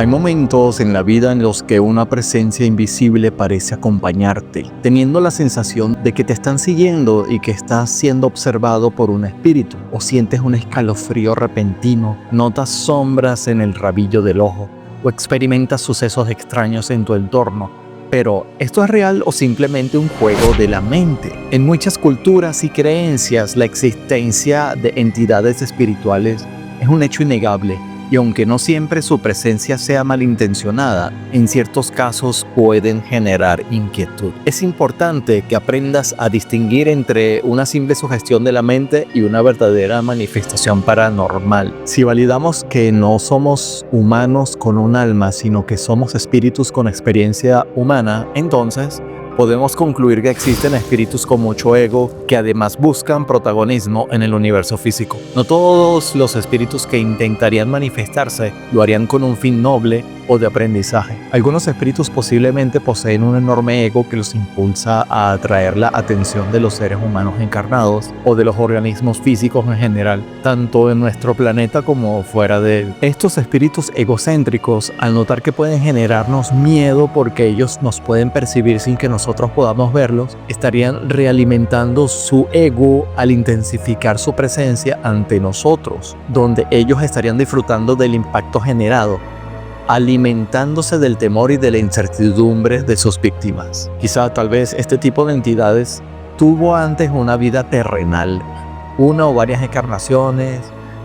Hay momentos en la vida en los que una presencia invisible parece acompañarte, teniendo la sensación de que te están siguiendo y que estás siendo observado por un espíritu, o sientes un escalofrío repentino, notas sombras en el rabillo del ojo, o experimentas sucesos extraños en tu entorno. Pero, ¿esto es real o simplemente un juego de la mente? En muchas culturas y creencias, la existencia de entidades espirituales es un hecho innegable. Y aunque no siempre su presencia sea malintencionada, en ciertos casos pueden generar inquietud. Es importante que aprendas a distinguir entre una simple sugestión de la mente y una verdadera manifestación paranormal. Si validamos que no somos humanos con un alma, sino que somos espíritus con experiencia humana, entonces podemos concluir que existen espíritus con mucho ego que además buscan protagonismo en el universo físico. No todos los espíritus que intentarían manifestarse lo harían con un fin noble o de aprendizaje. Algunos espíritus posiblemente poseen un enorme ego que los impulsa a atraer la atención de los seres humanos encarnados o de los organismos físicos en general, tanto en nuestro planeta como fuera de él. Estos espíritus egocéntricos, al notar que pueden generarnos miedo porque ellos nos pueden percibir sin que nosotros podamos verlos, estarían realimentando su ego al intensificar su presencia ante nosotros, donde ellos estarían disfrutando del impacto generado, alimentándose del temor y de la incertidumbre de sus víctimas. Quizá tal vez este tipo de entidades tuvo antes una vida terrenal, una o varias encarnaciones,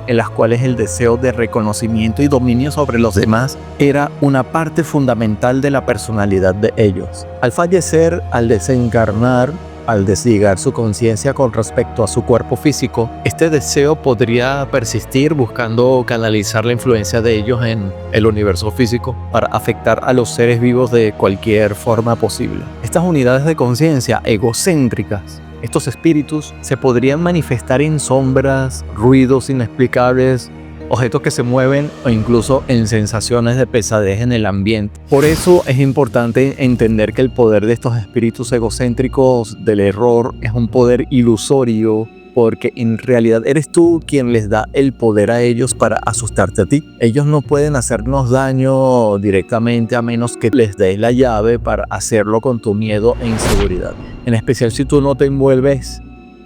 en las cuales el deseo de reconocimiento y dominio sobre los demás era una parte fundamental de la personalidad de ellos. Al fallecer, al desencarnar, al desligar su conciencia con respecto a su cuerpo físico, este deseo podría persistir buscando canalizar la influencia de ellos en el universo físico para afectar a los seres vivos de cualquier forma posible. Estas unidades de conciencia egocéntricas, estos espíritus, se podrían manifestar en sombras, ruidos inexplicables, objetos que se mueven o incluso en sensaciones de pesadez en el ambiente. Por eso es importante entender que el poder de estos espíritus egocéntricos del error es un poder ilusorio, porque en realidad eres tú quien les da el poder a ellos para asustarte a ti. Ellos no pueden hacernos daño directamente a menos que les des la llave para hacerlo con tu miedo e inseguridad. En especial si tú no te envuelves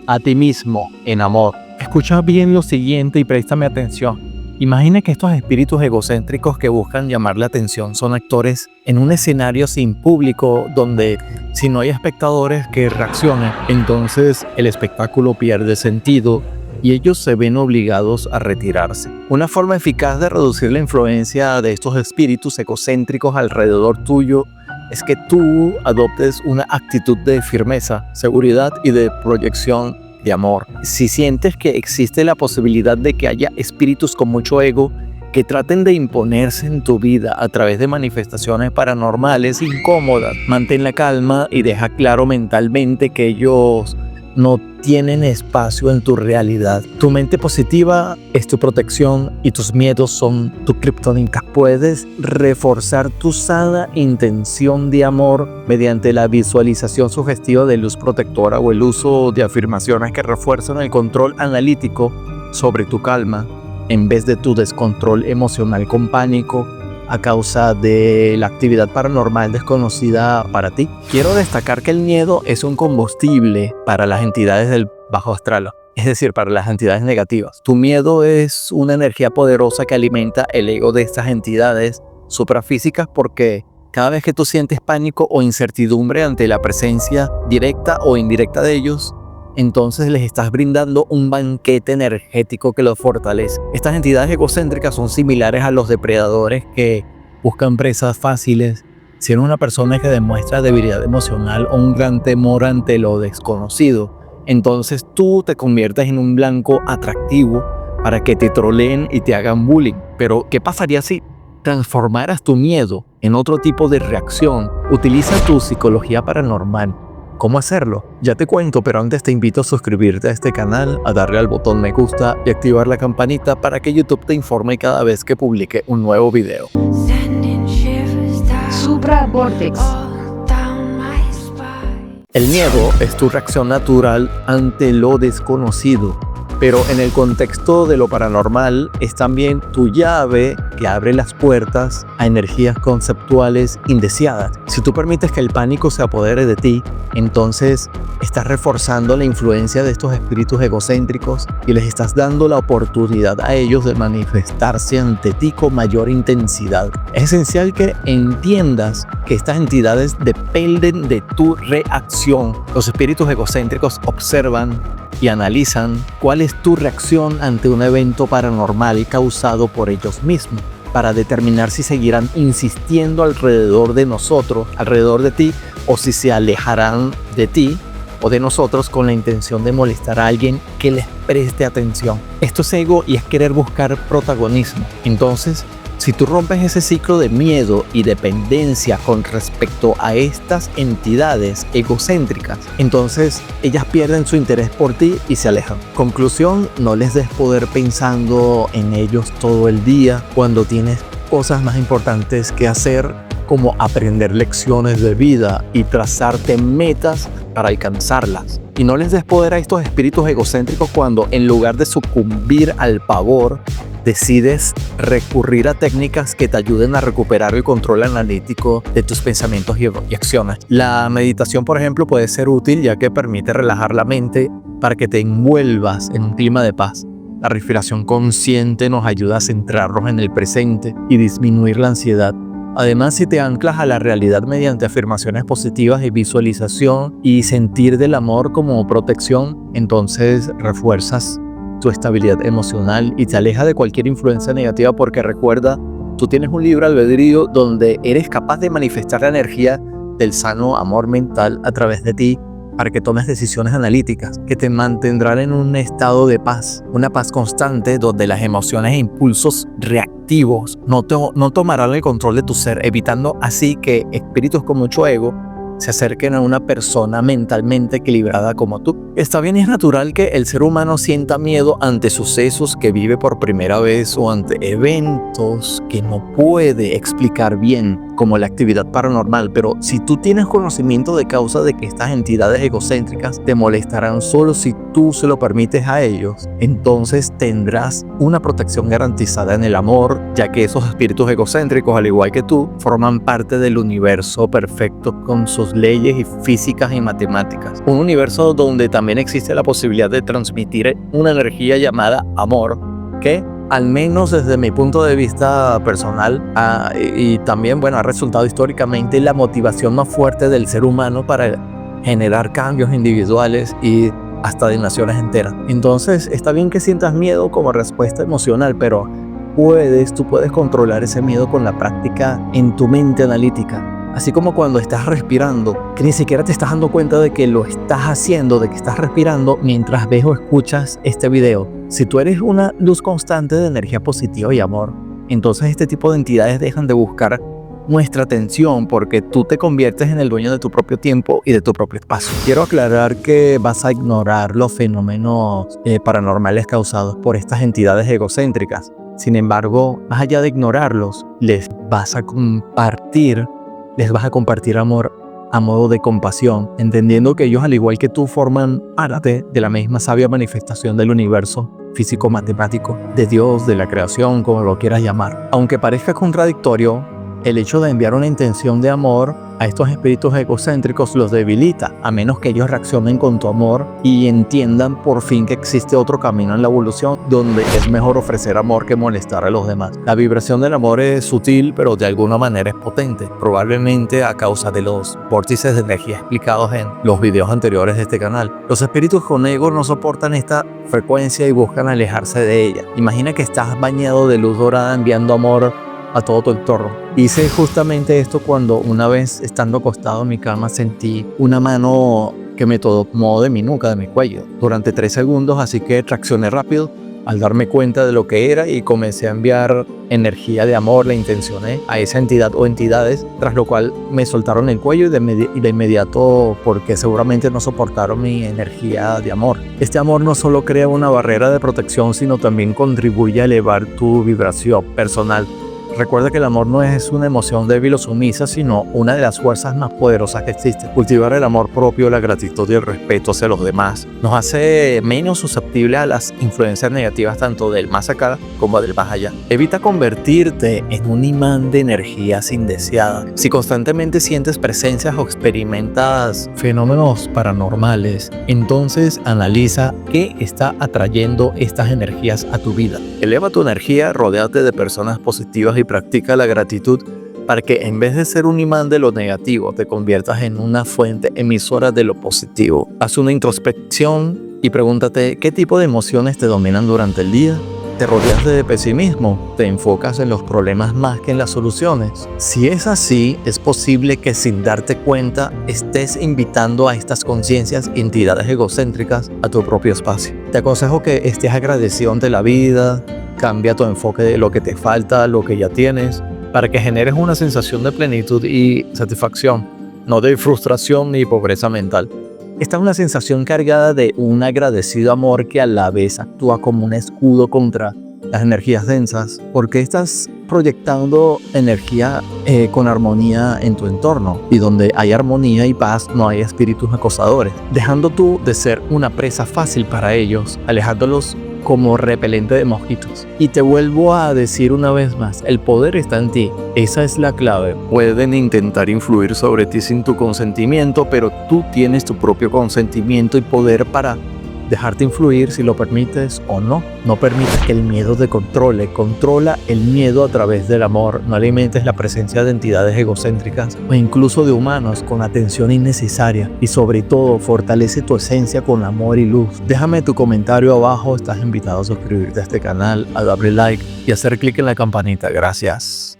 a ti mismo en amor. Escucha bien lo siguiente y préstame atención. Imagina que estos espíritus egocéntricos que buscan llamar la atención son actores en un escenario sin público donde si no hay espectadores que reaccionen, entonces el espectáculo pierde sentido y ellos se ven obligados a retirarse. Una forma eficaz de reducir la influencia de estos espíritus egocéntricos alrededor tuyo es que tú adoptes una actitud de firmeza, seguridad y de proyección de amor. Si sientes que existe la posibilidad de que haya espíritus con mucho ego que traten de imponerse en tu vida a través de manifestaciones paranormales incómodas, mantén la calma y deja claro mentalmente que ellos no tienen espacio en tu realidad. Tu mente positiva es tu protección y tus miedos son tu kriptonita. Puedes reforzar tu sana intención de amor mediante la visualización sugestiva de luz protectora o el uso de afirmaciones que refuerzan el control analítico sobre tu calma en vez de tu descontrol emocional con pánico a causa de la actividad paranormal desconocida para ti. Quiero destacar que el miedo es un combustible para las entidades del bajo astral, es decir, para las entidades negativas. Tu miedo es una energía poderosa que alimenta el ego de estas entidades suprafísicas porque cada vez que tú sientes pánico o incertidumbre ante la presencia directa o indirecta de ellos, entonces les estás brindando un banquete energético que los fortalece. Estas entidades egocéntricas son similares a los depredadores que buscan presas fáciles. Si eres una persona que demuestra debilidad emocional o un gran temor ante lo desconocido, entonces tú te conviertes en un blanco atractivo para que te troleen y te hagan bullying. Pero, ¿qué pasaría si transformaras tu miedo en otro tipo de reacción? Utiliza tu psicología paranormal. ¿Cómo hacerlo? Ya te cuento, pero antes te invito a suscribirte a este canal, a darle al botón me gusta y activar la campanita para que YouTube te informe cada vez que publique un nuevo video. Supra Vortex. El miedo es tu reacción natural ante lo desconocido. pero en el contexto de lo paranormal es también tu llave que abre las puertas a energías conceptuales indeseadas. Si tú permites que el pánico se apodere de ti, entonces estás reforzando la influencia de estos espíritus egocéntricos y les estás dando la oportunidad a ellos de manifestarse ante ti con mayor intensidad. Es esencial que entiendas que estas entidades dependen de tu reacción. Los espíritus egocéntricos observan y analizan cuál es tu reacción ante un evento paranormal causado por ellos mismos, para determinar si seguirán insistiendo alrededor de nosotros, alrededor de ti, o si se alejarán de ti o de nosotros con la intención de molestar a alguien que les preste atención. Esto es ego y es querer buscar protagonismo. Entonces, si tú rompes ese ciclo de miedo y dependencia con respecto a estas entidades egocéntricas, entonces ellas pierden su interés por ti y se alejan. Conclusión, no les des poder pensando en ellos todo el día cuando tienes cosas más importantes que hacer, como aprender lecciones de vida y trazarte metas para alcanzarlas. Y no les des poder a estos espíritus egocéntricos cuando, en lugar de sucumbir al pavor, decides recurrir a técnicas que te ayuden a recuperar el control analítico de tus pensamientos y acciones. La meditación, por ejemplo, puede ser útil ya que permite relajar la mente para que te envuelvas en un clima de paz. La respiración consciente nos ayuda a centrarnos en el presente y disminuir la ansiedad. Además, si te anclas a la realidad mediante afirmaciones positivas y visualización y sentir del amor como protección, entonces refuerzas tu estabilidad emocional y te aleja de cualquier influencia negativa, porque recuerda, tú tienes un libre albedrío donde eres capaz de manifestar la energía del sano amor mental a través de ti para que tomes decisiones analíticas que te mantendrán en un estado de paz, una paz constante donde las emociones e impulsos reactivos no tomarán el control de tu ser, evitando así que espíritus con mucho ego se acerquen a una persona mentalmente equilibrada como tú. Está bien y es natural que el ser humano sienta miedo ante sucesos que vive por primera vez o ante eventos que no puede explicar bien, como la actividad paranormal, pero si tú tienes conocimiento de causa de que estas entidades egocéntricas te molestarán solo si tú se lo permites a ellos, entonces tendrás una protección garantizada en el amor, ya que esos espíritus egocéntricos, al igual que tú, forman parte del universo perfecto con sus leyes y físicas y matemáticas. Un universo donde también existe la posibilidad de transmitir una energía llamada amor, que al menos desde mi punto de vista personal y también ha resultado históricamente la motivación más fuerte del ser humano para generar cambios individuales y hasta de naciones enteras. Entonces está bien que sientas miedo como respuesta emocional, pero tú puedes controlar ese miedo con la práctica en tu mente analítica. Así como cuando estás respirando, que ni siquiera te estás dando cuenta de que lo estás haciendo, de que estás respirando mientras ves o escuchas este video. Si tú eres una luz constante de energía positiva y amor, entonces este tipo de entidades dejan de buscar nuestra atención porque tú te conviertes en el dueño de tu propio tiempo y de tu propio espacio. Quiero aclarar que vas a ignorar los fenómenos paranormales causados por estas entidades egocéntricas. Sin embargo, más allá de ignorarlos, les vas a compartir amor a modo de compasión, entendiendo que ellos, al igual que tú, forman parte de la misma sabia manifestación del universo físico-matemático, de Dios, de la creación, como lo quieras llamar. Aunque parezca contradictorio, el hecho de enviar una intención de amor a estos espíritus egocéntricos los debilita, a menos que ellos reaccionen con tu amor y entiendan por fin que existe otro camino en la evolución donde es mejor ofrecer amor que molestar a los demás. La vibración del amor es sutil, pero de alguna manera es potente, probablemente a causa de los vórtices de energía explicados en los videos anteriores de este canal. Los espíritus con ego no soportan esta frecuencia y buscan alejarse de ella. Imagina que estás bañado de luz dorada enviando amor a todo tu entorno. Hice justamente esto cuando una vez, estando acostado en mi cama, sentí una mano que me tomó de mi nuca, de mi cuello, durante 3 segundos, así que reaccioné rápido al darme cuenta de lo que era y comencé a enviar energía de amor, la intencioné a esa entidad o entidades, tras lo cual me soltaron el cuello y de inmediato, porque seguramente no soportaron mi energía de amor. Este amor no solo crea una barrera de protección, sino también contribuye a elevar tu vibración personal. Recuerda que el amor no es una emoción débil o sumisa, sino una de las fuerzas más poderosas que existen. Cultivar el amor propio, la gratitud y el respeto hacia los demás nos hace menos susceptibles a las influencias negativas tanto del más acá como del más allá. Evita convertirte en un imán de energías indeseadas. Si constantemente sientes presencias o experimentas fenómenos paranormales, entonces analiza qué está atrayendo estas energías a tu vida. Eleva tu energía, rodéate de personas positivas y practica la gratitud para que en vez de ser un imán de lo negativo, te conviertas en una fuente emisora de lo positivo. Haz una introspección y pregúntate qué tipo de emociones te dominan durante el día. ¿Te rodeas de pesimismo? ¿Te enfocas en los problemas más que en las soluciones? Si es así, es posible que sin darte cuenta estés invitando a estas conciencias y entidades egocéntricas a tu propio espacio. Te aconsejo que estés agradecido ante la vida, cambia tu enfoque de lo que te falta, lo que ya tienes, para que generes una sensación de plenitud y satisfacción, no de frustración ni pobreza mental. Esta es una sensación cargada de un agradecido amor que a la vez actúa como un escudo contra las energías densas, porque estás proyectando energía con armonía en tu entorno, y donde hay armonía y paz no hay espíritus acosadores, dejando tú de ser una presa fácil para ellos, alejándolos como repelente de mosquitos. Y te vuelvo a decir una vez más, el poder está en ti. Esa es la clave. Pueden intentar influir sobre ti sin tu consentimiento, pero tú tienes tu propio consentimiento y poder para dejarte influir si lo permites o no. No permitas que el miedo te controle. Controla el miedo a través del amor. No alimentes la presencia de entidades egocéntricas o incluso de humanos con atención innecesaria. Y sobre todo, fortalece tu esencia con amor y luz. Déjame tu comentario abajo. Estás invitado a suscribirte a este canal, a darle like y hacer clic en la campanita. Gracias.